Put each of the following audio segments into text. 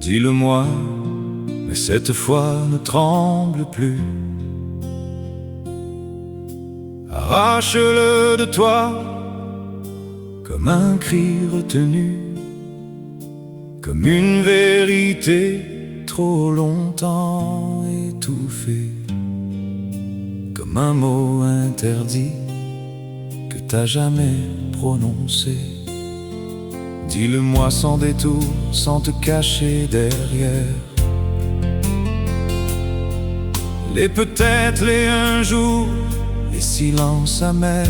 Dis-le-moi, mais cette fois ne tremble plus. Arrache-le de toi, comme un cri retenu, comme une vérité trop longtemps étouffée, comme un mot interdit que t'as jamais prononcé. Dis-le-moi sans détour, sans te cacher derrière les peut-être, les un jour, les silences amers.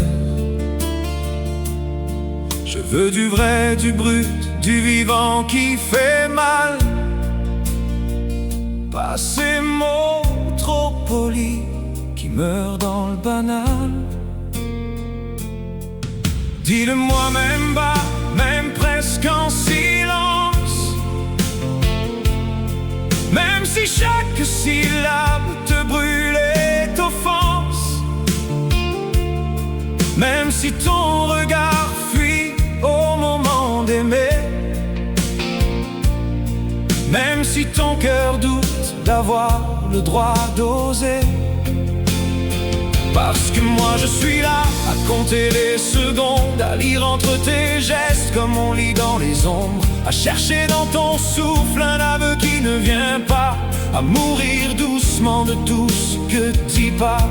Je veux du vrai, du brut, du vivant qui fait mal. Pas ces mots trop polis qui meurent dans le banal. Dis-le-moi même bas, même presque en silence, même si chaque syllabe te brûle et t'offense, même si ton regard fuit au moment d'aimer, même si ton cœur doute d'avoir le droit d'oser. Parce que moi je suis là, à compter les secondes, à lire entre tes gestes comme on lit dans les ombres, à chercher dans ton souffle un aveu qui ne vient pas, à mourir doucement de tout ce que dis pas.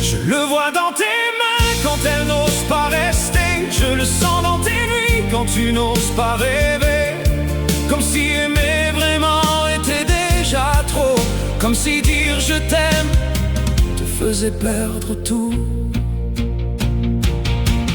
Je le vois dans tes mains quand elles n'osent pas rester, je le sens dans tes nuits quand tu n'oses pas rêver, comme si aimer vraiment était déjà trop, comme si dire je t'aime faisait perdre tout.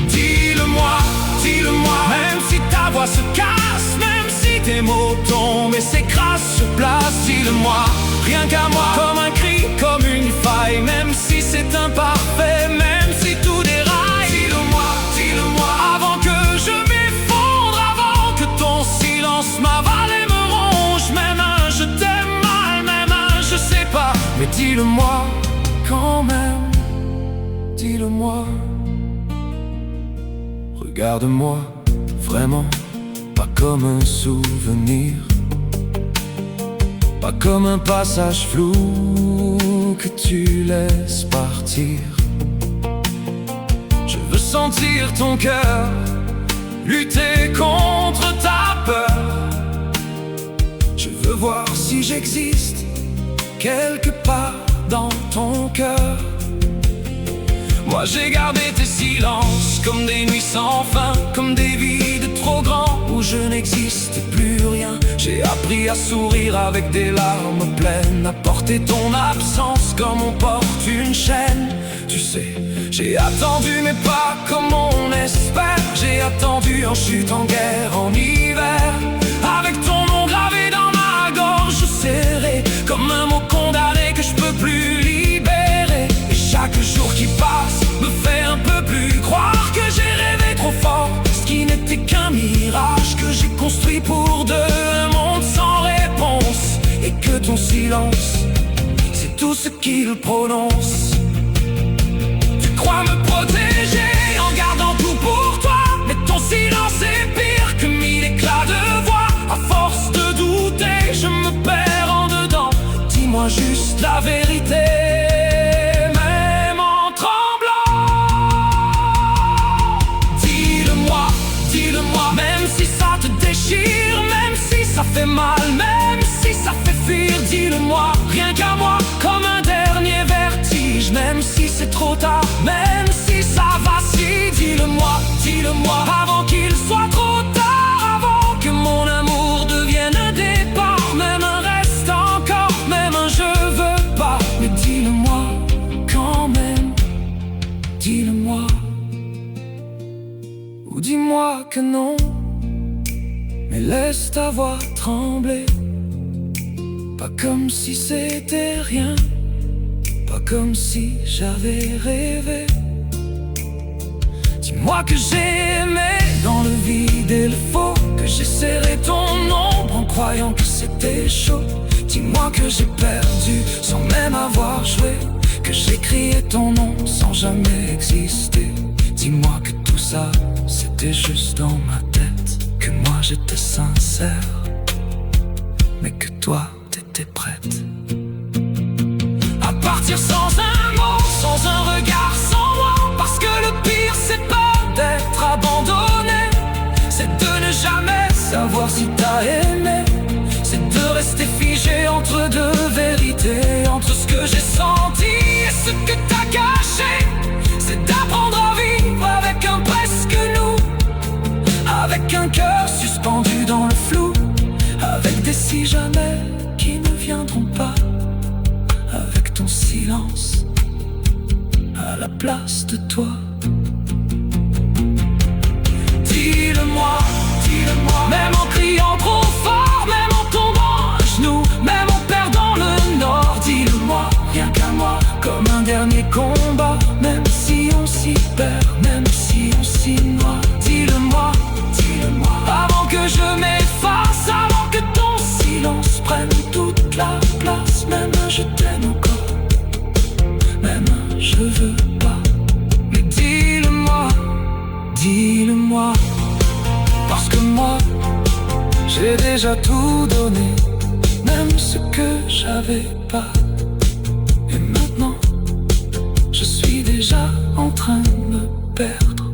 Dis-le-moi, dis-le-moi, même si ta voix se casse, même si tes mots tombent et s'écrasent sur place. Dis-le-moi, rien qu'à moi, comme un cri, comme une faille, même si c'est imparfait, même si tout déraille. Dis-le-moi, dis-le-moi, avant que je m'effondre, avant que ton silence m'avale et me ronge. Même un je t'aime mal, même un je sais pas, mais dis-le-moi quand même, dis-le-moi. Regarde-moi vraiment, pas comme un souvenir, pas comme un passage flou que tu laisses partir. Je veux sentir ton cœur lutter contre ta peur. Je veux voir si j'existe quelque part dans ton cœur. Moi j'ai gardé tes silences comme des nuits sans fin, comme des vides trop grands où je n'existe plus rien. J'ai appris à sourire avec des larmes pleines, à porter ton absence comme on porte une chaîne. Tu sais, j'ai attendu mais pas comme on espère. J'ai attendu en chute, en guerre, en hiver, avec ton nom gravé dans ma gorge serrée, comme un mot condamné que je peux plus libérer. Et chaque jour qui passe me fait un peu plus croire que j'ai rêvé trop fort, ce qui n'était qu'un mirage que j'ai construit pour deux, un monde sans réponse, et que ton silence, c'est tout ce qu'il prononce. Tu crois me protéger en gardant tout pour toi, mais ton silence est pire que mille éclats de voix. À force de douter, je me perds en dedans. Dis-moi juste la vérité, même en tremblant. Dis-le-moi, dis-le-moi, même si ça te déchire, même si ça fait mal, même si ça fait fuir. Dis-le-moi, rien qu'à moi, comme un dernier vertige, même si c'est trop tard, même si ça vacille. Dis-le-moi, dis-le-moi, avant qu'il soit trop tard, avant que mon amour devienne un départ, même un reste encore, même un je veux pas. Mais dis-le-moi quand même, dis-le-moi, ou dis-moi que non, mais laisse ta voix trembler, pas comme si c'était rien, pas comme si j'avais rêvé. Dis-moi que j'ai aimé dans le vide et le faux, que j'ai serré ton ombre en croyant que c'était chaud. Dis-moi que j'ai perdu sans même avoir joué, que j'ai crié ton nom sans jamais exister. Dis-moi que tout ça c'était juste dans ma tête, que moi j'étais sincère. mais que toi t'étais prête à partir sans un mot, sans un regard, sans moi. Parce que le pire c'est pas d'être abandonné, c'est de ne jamais savoir si t'as aimé. C'est de rester figé entre deux vérités, entre ce que j'ai senti et ce que t'as caché. C'est d'apprendre à vivre avec un presque nous, avec un cœur suspendu dans le flou, avec des si jamais qui ne viendront pas, avec ton silence à la place de toi. Dis-le-moi, dis-le-moi, même en criant trop fort, même en tombant à genoux, même en perdant le nord. Dis-le-moi, rien qu'à moi, comme un dernier combat, même si on s'y perd, même si on s'y noie. Dis-le-moi, dis-le-moi, avant que je m'efface, avant que ton silence prenne toute la place. Même un je t'aime encore, même un je veux pas. Mais dis-le-moi, dis-le-moi, parce que moi, j'ai déjà tout donné, même ce que j'avais pas. Et maintenant, je suis déjà en train de me perdre.